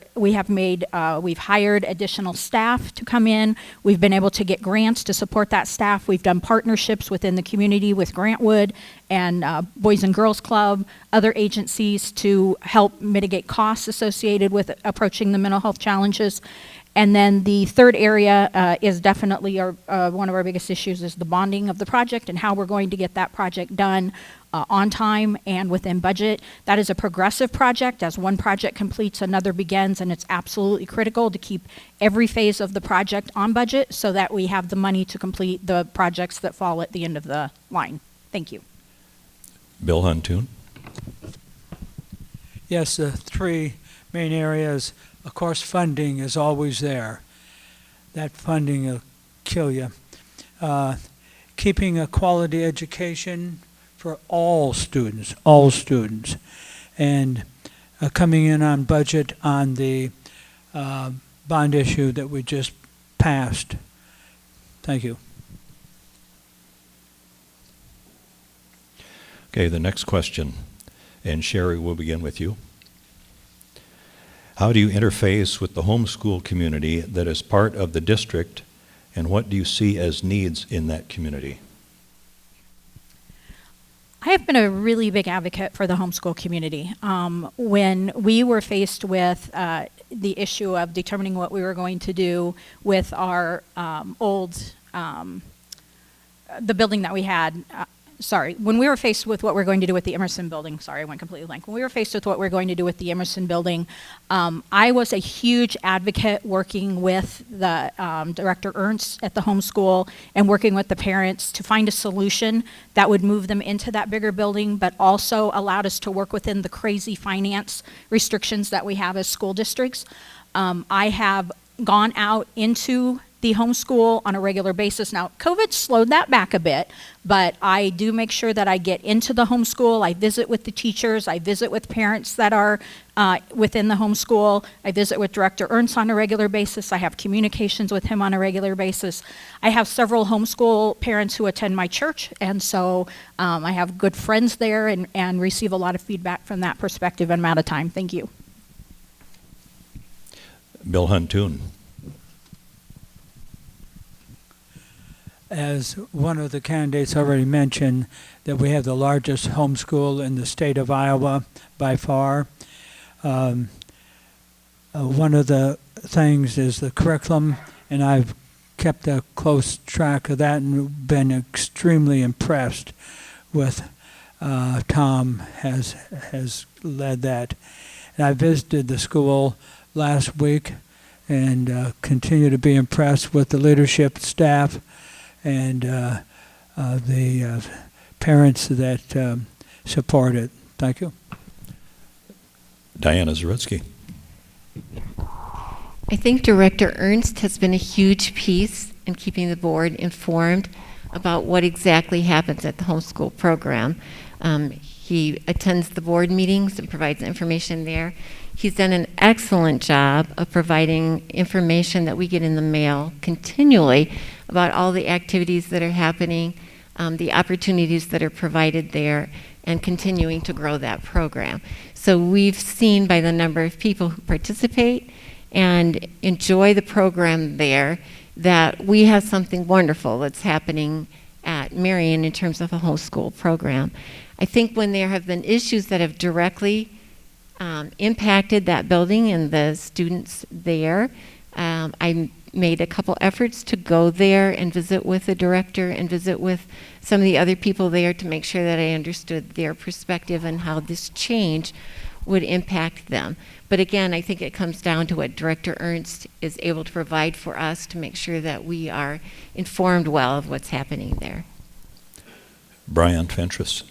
additional staff to come in. We've been able to get grants to support that staff. We've done partnerships within the community with Grantwood and Boys and Girls Club, other agencies to help mitigate costs associated with approaching the mental health challenges. And then the third area is definitely one of our biggest issues is the bonding of the project and how we're going to get that project done on time and within budget. That is a progressive project. As one project completes, another begins, and it's absolutely critical to keep every phase of the project on budget so that we have the money to complete the projects that fall at the end of the line. Thank you. Bill Huntoon. Yes, the three main areas. Of course, funding is always there. that funding will kill you. Keeping a quality education for all students, and coming in on budget on the bond issue that we just passed. Thank you. Okay, the next question, and Sherry, we'll begin with you. How do you interface with the homeschool community that is part of the district, and what do you see as needs in that community? I have been a really big advocate for the homeschool community. When we were faced with the issue of determining what we were going to do with our the building that we had, when we were faced with what we're going to do with the Emerson building, I went completely blank. When we were faced with what we're going to do with the Emerson building, I was a huge advocate working with the Director Ernst at the homeschool and working with the parents to find a solution that would move them into that bigger building, but also allowed us to work within the crazy finance restrictions that we have as school districts. I have gone out into the homeschool on a regular basis. Now, COVID slowed that back a bit, but I do make sure that I get into the homeschool. I visit with the teachers. I visit with parents that are within the homeschool. I visit with Director Ernst on a regular basis. I have communications with him on a regular basis. I have several homeschool parents who attend my church, and so I have good friends there and receive a lot of feedback from that perspective, and I'm out of time. Thank you. Bill Huntoon. As one of the candidates already mentioned, that we have the largest homeschool in the state of Iowa by far. One of the things is the curriculum, and I've kept a close track of that and been extremely impressed with Tom has led that. And I visited the school last week and continue to be impressed with the leadership staff and the parents that support it. Thank you. Diana Zoretsky. I think Director Ernst has been a huge piece in keeping the board informed about what exactly happens at the homeschool program. He attends the board meetings and provides information there. He's done an excellent job of providing information that we get in the mail continually about all the activities that are happening, the opportunities that are provided there, and continuing to grow that program. So we've seen by the number of people who participate and enjoy the program there that we have something wonderful that's happening at Marion in terms of a homeschool program. I think when there have been issues that have directly impacted that building and the students there, I made a couple efforts to go there and visit with the director and visit with some of the other people there to make sure that I understood their perspective and how this change would impact them. But again, I think it comes down to what Director Ernst is able to provide for us to make sure that we are informed well of what's happening there. Brian Fentress.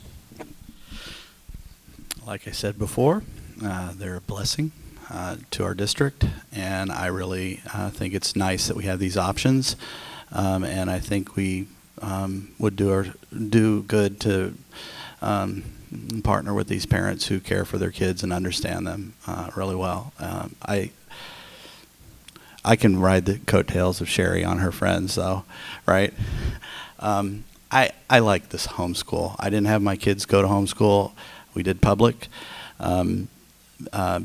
Like I said before, they're a blessing to our district, and I really think it's nice that we have these options, and I think we would do good to partner with these parents who care for their kids and understand them really well. I can ride the coattails of Sherry on her friends, though, right? I like this homeschool. I didn't have my kids go to homeschool. We did public.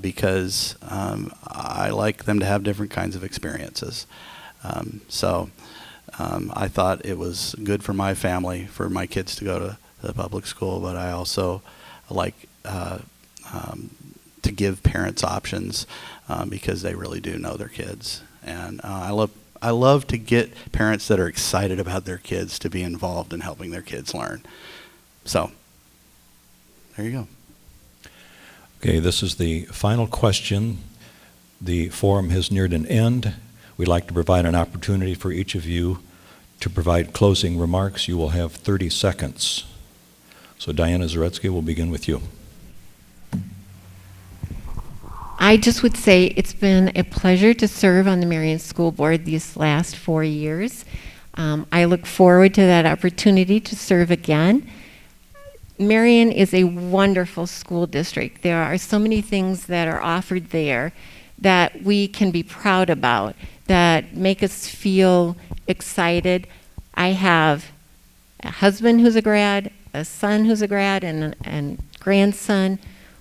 Because I like them to have different kinds of experiences. So I thought it was good for my family, for my kids to go to the public school, but I also like to give parents options because they really do know their kids. And I love to get parents that are excited about their kids to be involved in helping their kids learn. So there you go. Okay, this is the final question. The forum has neared an end. We'd like to provide an opportunity for each of you to provide closing remarks. You will have 30 seconds. So Diana Zoretsky, we'll begin with you. I I just would say it's been a pleasure to serve on the Marion School Board these last 4 years. I look forward to that opportunity to serve again. Marion is a wonderful school district. There are so many things that are offered there that we can be proud about, that make us feel excited. I have a husband who's a grad, a son who's a grad, and grandson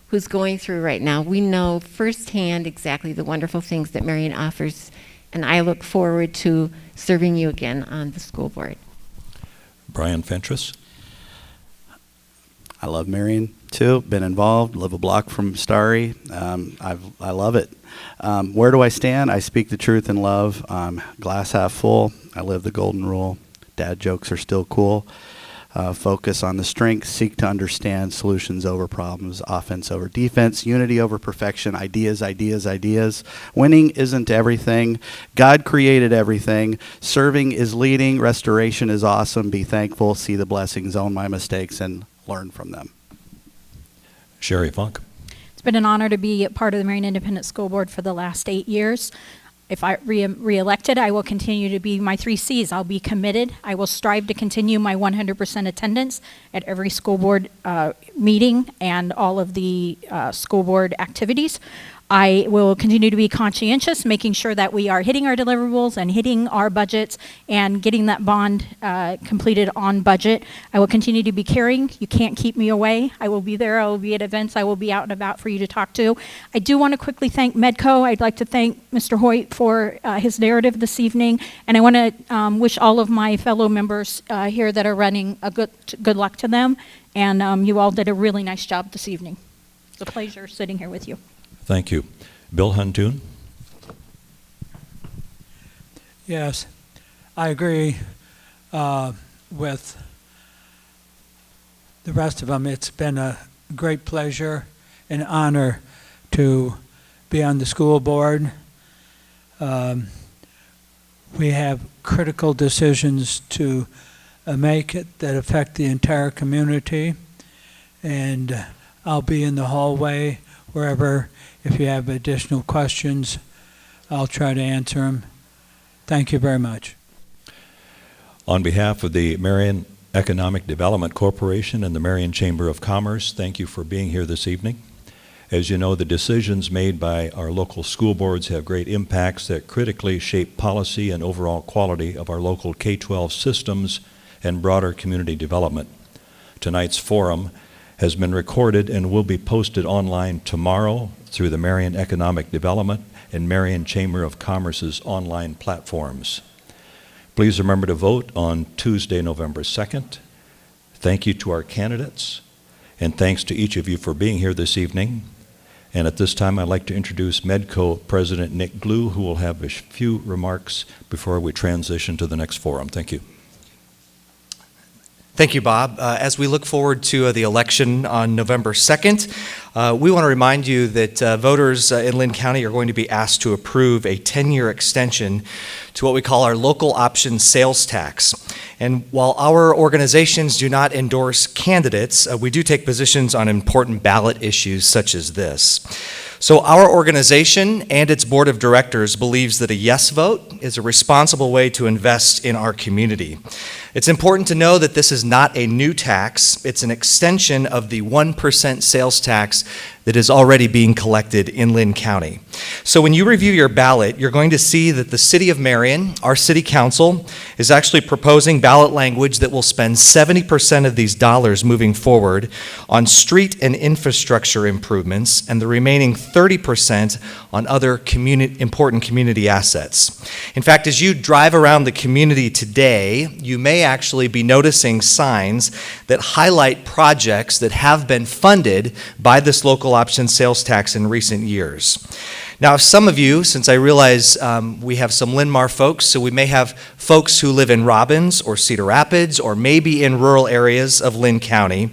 who's going through right now. We know firsthand exactly the wonderful things that Marion offers, and I look forward to serving you again on the school board. Brian Fentress. I love Marion too. Been involved. Live a block from Starry. I love it. Where do I stand? I speak the truth in love. Glass half full. I live the golden rule. Dad jokes are still cool. Focus on the strengths. Seek to understand. Solutions over problems. Offense over defense. Unity over perfection. Ideas, ideas, ideas. Winning isn't everything. God created everything. Serving is leading. Restoration is awesome. Be thankful. See the blessings. Own my mistakes and learn from them. Sherry Funk. It's been an honor to be a part of the Marion Independent School Board for the last 8 years. If I re-elected, I will continue to be my 3 C's. I'll be committed. I will strive to continue my 100% attendance at every school board meeting and all of the school board activities. I will continue to be conscientious, making sure that we are hitting our deliverables and hitting our budgets and getting that bond completed on budget. I will continue to be caring. You can't keep me away. I will be there. I will be at events. I will be out and about for you to talk to. I do want to quickly thank Medco. I'd like to thank Mr. Hoyt for his narrative this evening. And I want to wish all of my fellow members here that are running a good luck to them. And you all did a really nice job this evening. It's a pleasure sitting here with you. Thank you. Bill Huntoon. Yes, I agree with the rest of them. It's been a great pleasure and honor to be on the school board. We have critical decisions to make that affect the entire community, and I'll be in the hallway wherever. If you have additional questions, I'll try to answer them. Thank you very much. On behalf of the Marion Economic Development Corporation and the Marion Chamber of Commerce, thank you for being here this evening. As you know, the decisions made by our local school boards have great impacts that critically shape policy and overall quality of our local K-12 systems and broader community development. Tonight's forum has been recorded and will be posted online tomorrow through the Marion Economic Development and Marion Chamber of Commerce's online platforms. Please remember to vote on Tuesday, November 2nd. Thank you to our candidates, and thanks to each of you for being here this evening. And at this time, I'd like to introduce Medco President Nick Glue, who will have a few remarks before we transition to the next forum. Thank you. Thank you, Bob. As we look forward to the election on November 2nd, we want to remind you that voters in Lynn County are going to be asked to approve a 10-year extension to what we call our local option sales tax. And while our organizations do not endorse candidates, we do take positions on important ballot issues such as this. So our organization and its board of directors believes that a yes vote is a responsible way to invest in our community. It's important to know that this is not a new tax. It's an extension of the 1% sales tax that is already being collected in Lynn County. So when you review your ballot, you're going to see that the City of Marion, our City Council, is actually proposing ballot language that will spend 70% of these dollars moving forward on street and infrastructure improvements, and the remaining 30% on other important community assets. In fact, as you drive around the community today, you may actually be noticing signs that highlight projects that have been funded by this local option sales tax in recent years. Now, some of you, since I realize we have some Linn-Mar folks, so we may have folks who live in Robbins or Cedar Rapids or maybe in rural areas of Lynn County,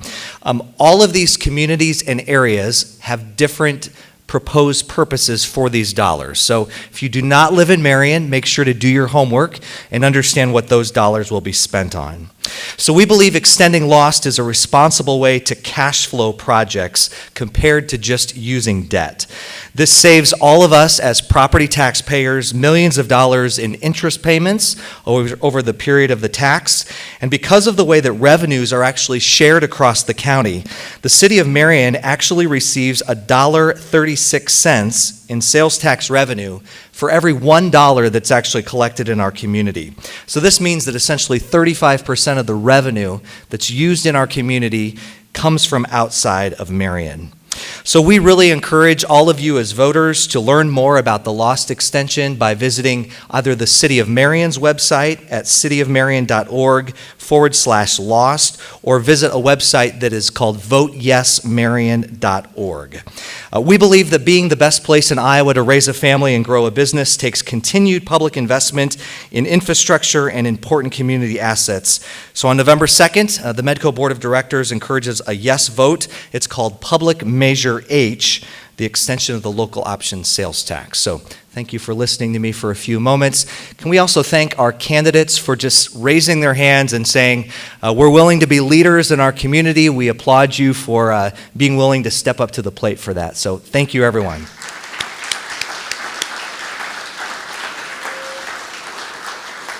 all of these communities and areas have different proposed purposes for these dollars. So if you do not live in Marion, make sure to do your homework and understand what those dollars will be spent on. So we believe extending lost is a responsible way to cash flow projects compared to just using debt. This saves all of us as property taxpayers millions of dollars in interest payments over the period of the tax. And because of the way that revenues are actually shared across the county, the city of Marion actually receives $1.36 in sales tax revenue for every $1 that's actually collected in our community. So this means that essentially 35% of the revenue that's used in our community comes from outside of Marion. So we really encourage all of you as voters to learn more about the Lost Extension by visiting either the City of Marion's website at cityofmarion.org/lost, or visit a website that is called voteyesmarion.org. We believe that being the best place in Iowa to raise a family and grow a business takes continued public investment in infrastructure and important community assets. So on November 2nd, the Medco Board of Directors encourages a yes vote. It's called Public Measure H, the extension of the local option sales tax. So thank you for listening to me for a few moments. Can we also thank our candidates for just raising their hands and saying, we're willing to be leaders in our community. We applaud you for being willing to step up to the plate for that. So thank you, everyone.